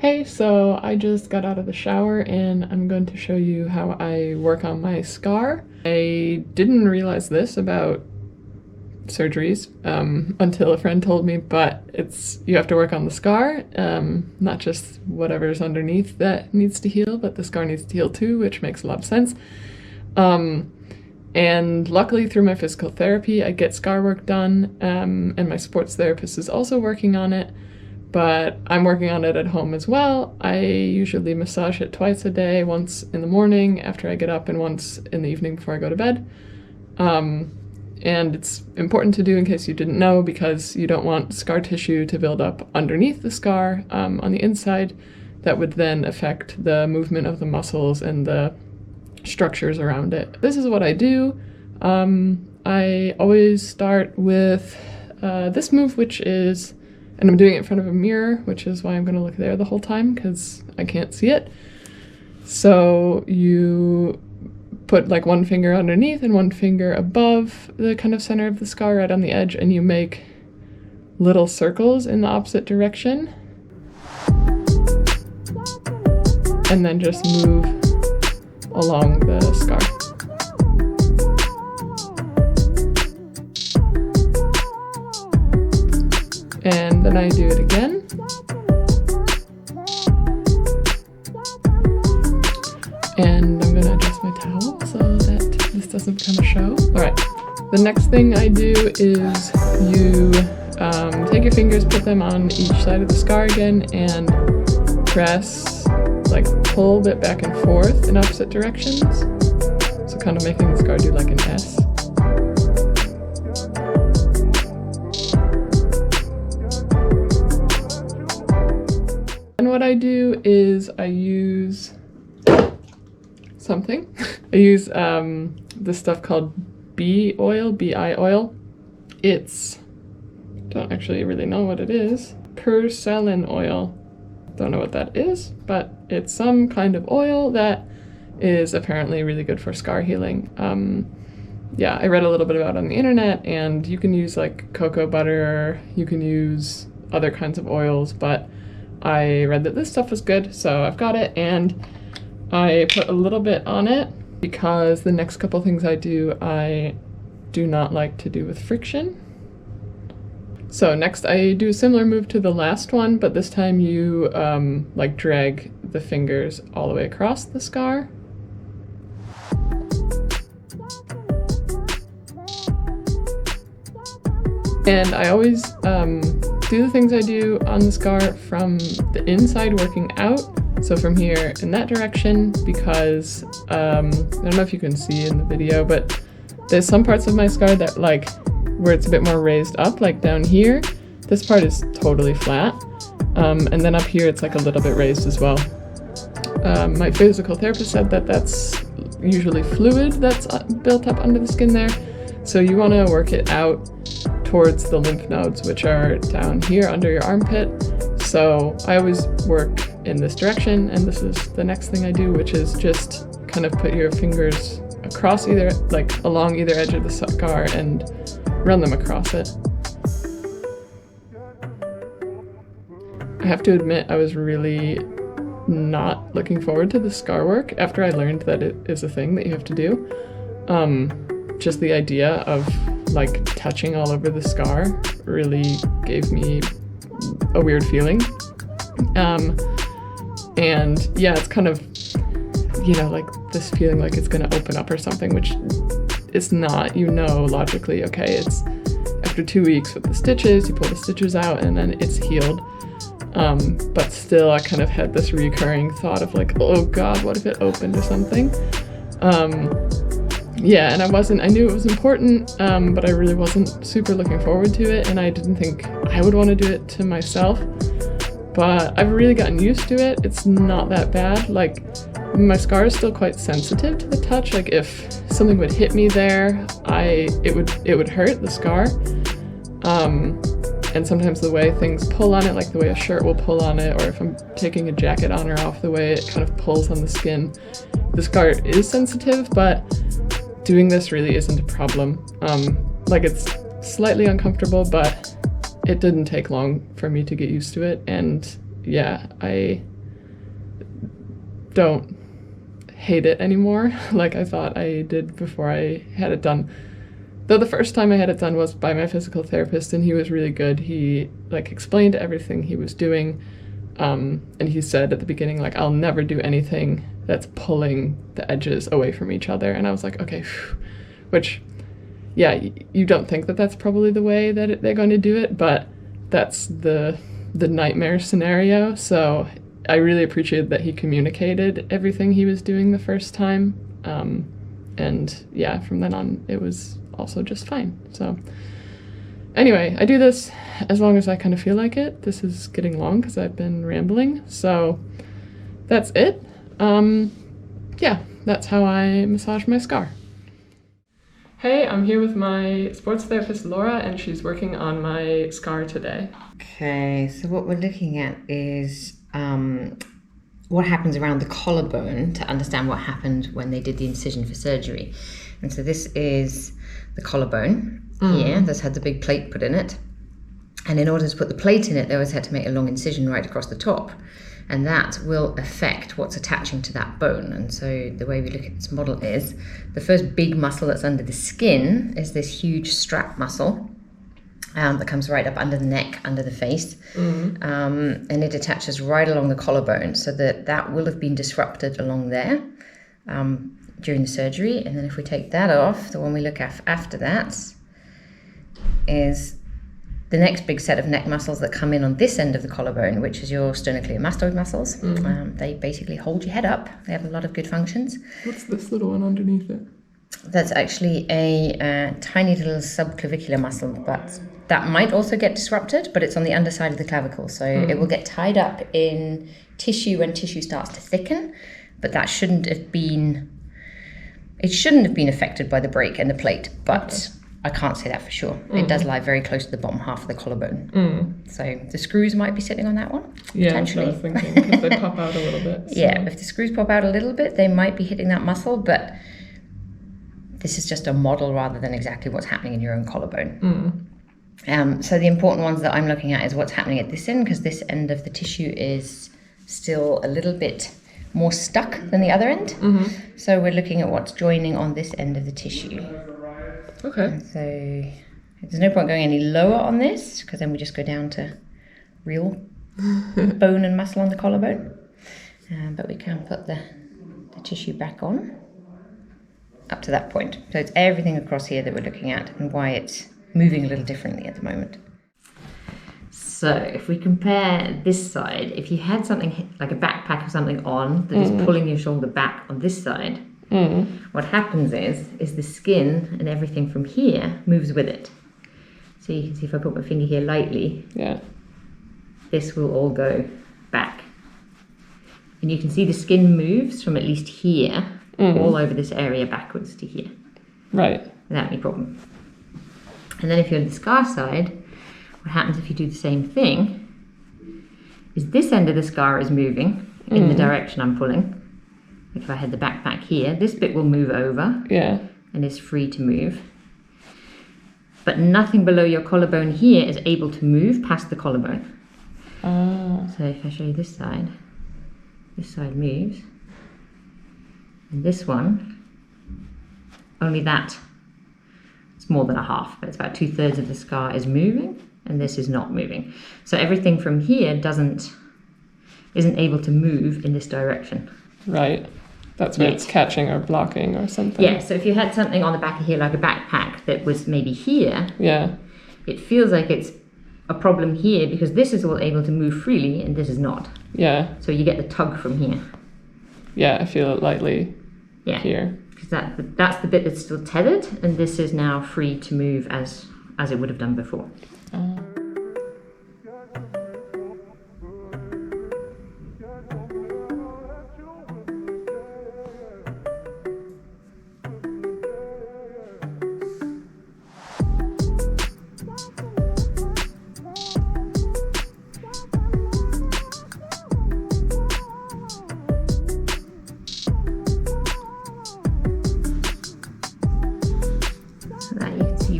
Hey, so I just got out of the shower and I'm going to show you how I work on my scar. I didn't realize this about surgeries until a friend told me, but you have to work on the scar, not just whatever's underneath that needs to heal, but the scar needs to heal too, which makes a lot of sense. And luckily through my physical therapy, I get scar work done, and my sports therapist is also working on it. But I'm working on it at home as well. I usually massage it twice a day, once in the morning after I get up and once in the evening before I go to bed. And it's important to do in case you didn't know, because you don't want scar tissue to build up underneath the scar on the inside. That would then affect the movement of the muscles and the structures around it. This is what I do. I always start with this move, which is, and I'm doing it in front of a mirror, which is why I'm going to look there the whole time, because I can't see it. So you put like one finger underneath and one finger above the kind of center of the scar right on the edge, and you make little circles in the opposite direction. And then just move along the scar. And then I do it again. And I'm gonna adjust my towel so that this doesn't become a show. All right, the next thing I do is you take your fingers, put them on each side of the scar again, and press, like pull it back and forth in opposite directions. So kind of making the scar do like an S. And what I do is I use something. I use this stuff called BI oil. It's, don't actually really know what it is. Porcelain oil. Don't know what that is, but it's some kind of oil that is apparently really good for scar healing. Yeah, I read a little bit about it on the internet, and you can use like cocoa butter, you can use other kinds of oils, but I read that this stuff was good, so I've got it, and I put a little bit on it because the next couple things I do not like to do with friction. So next I do a similar move to the last one, but this time you like drag the fingers all the way across the scar. And I always do the things I do on the scar from the inside working out. So from here in that direction, because I don't know if you can see in the video, but there's some parts of my scar that like where it's a bit more raised up, like down here. This part is totally flat. And then up here it's like a little bit raised as well. My physical therapist said that that's usually fluid that's built up under the skin there. So you want to work it out towards the lymph nodes, which are down here under your armpit. So I always work in this direction, and this is the next thing I do, which is just kind of put your fingers across either, like along either edge of the scar and run them across it. I have to admit, I was really not looking forward to the scar work after I learned that it is a thing that you have to do. Just the idea of like touching all over the scar really gave me a weird feeling. And yeah, it's kind of, you know, like this feeling like it's gonna open up or something, which it's not. You know logically, okay, it's after 2 weeks with the stitches, you pull the stitches out and then it's healed. But still I kind of had this recurring thought of like, oh God, what if it opened or something? Yeah, and I knew it was important, but I really wasn't super looking forward to it, and I didn't think I would want to do it to myself. But I've really gotten used to it. It's not that bad. Like, my scar is still quite sensitive to the touch. Like, if something would hit me there, it would hurt the scar. And sometimes the way things pull on it, like the way a shirt will pull on it, or if I'm taking a jacket on or off, the way it kind of pulls on the skin. The scar is sensitive, but doing this really isn't a problem. Like, it's slightly uncomfortable, but it didn't take long for me to get used to it, and yeah, I don't hate it anymore like I thought I did before I had it done. Though the first time I had it done was by my physical therapist, and he was really good. He like explained everything he was doing, and he said at the beginning, like, I'll never do anything that's pulling the edges away from each other. And I was like, okay, phew. Which, yeah, you don't think that that's probably the way that they're going to do it, but that's the nightmare scenario. So I really appreciated that he communicated everything he was doing the first time. And yeah, from then on, it was also just fine. So anyway, I do this as long as I kind of feel like it. This is getting long because I've been rambling. So that's it. Yeah, that's how I massage my scar. Hey, I'm here with my sports therapist, Laura, and she's working on my scar today. Okay, so what we're looking at is what happens around the collarbone to understand what happened when they did the incision for surgery. And so this is the collarbone here that's had the big plate put in it. And in order to put the plate in it, they always had to make a long incision right across the top. And that will affect what's attaching to that bone. And so the way we look at this model is the first big muscle that's under the skin is this huge strap muscle that comes right up under the neck, under the face. And it attaches right along the collarbone, so that will have been disrupted along there during the surgery. And then if we take that off, the one we look at after that is the next big set of neck muscles that come in on this end of the collarbone, which is your sternocleidomastoid muscles. They basically hold your head up. They have a lot of good functions. What's this little one underneath it? That's actually a tiny little subclavicular muscle, but that might also get disrupted, but it's on the underside of the clavicle. So it will get tied up in tissue when tissue starts to thicken, but that shouldn't have been affected by the break and the plate, but I can't say that for sure. It does lie very close to the bottom half of the collarbone. So the screws might be sitting on that one, potentially. That's what I was thinking, because they pop out a little bit. So. Yeah, if the screws pop out a little bit, they might be hitting that muscle, but this is just a model rather than exactly what's happening in your own collarbone. So the important ones that I'm looking at is what's happening at this end, because this end of the tissue is still a little bit more stuck than the other end. So we're looking at what's joining on this end of the tissue. Okay. And so there's no point going any lower on this, because then we just go down to real bone and muscle on the collarbone. But we can put the tissue back on up to that point. So it's everything across here that we're looking at and why it's moving a little differently at the moment. So if we compare this side, if you had something like a backpack or something on that is pulling your shoulder back on this side, what happens is the skin and everything from here moves with it. So you can see if I put my finger here lightly, this will all go back. And you can see the skin moves from at least here all over this area backwards to here. Right. Without any problem. And then if you're on the scar side, what happens if you do the same thing is this end of the scar is moving in the direction I'm pulling. Like if I had the backpack here, this bit will move over and is free to move. But nothing below your collarbone here is able to move past the collarbone. So if I show you this side moves. And this one, only that, it's more than a half, but it's about 2/3 of the scar is moving, and this is not moving. So everything from here isn't able to move in this direction. Right. That's where it's catching or blocking or something. Yeah, so if you had something on the back of here, like a backpack that was maybe here, it feels like it's a problem here because this is all able to move freely and this is not. Yeah. So you get the tug from here. Yeah, I feel it lightly here. Because that's the bit that's still tethered, and this is now free to move as it would have done before.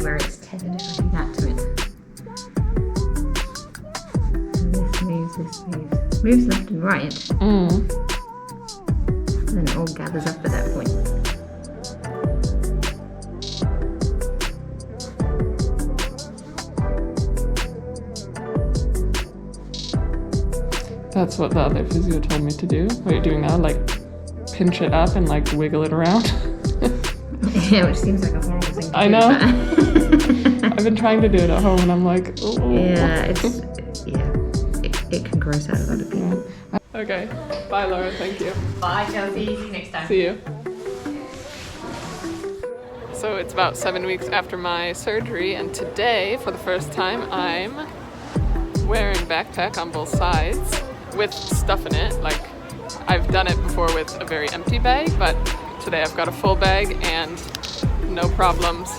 Where it's tethered, if I do that to it. And this moves. Moves left and right. and it all gathers up at that point. That's what the other physio told me to do. What are you doing now? Like pinch it up and like wiggle it around? Yeah, which seems like a horrible thing to do. I know. I've been trying to do it at home and I'm like, oh. Yeah, it can gross out a lot of people. Okay. Bye, Laura. Thank you. Bye, Chelsea. See you next time. See you. So it's about 7 weeks after my surgery, and today, for the first time, I'm wearing backpack on both sides with stuff in it. Like, I've done it before with a very empty bag, but today I've got a full bag and no problems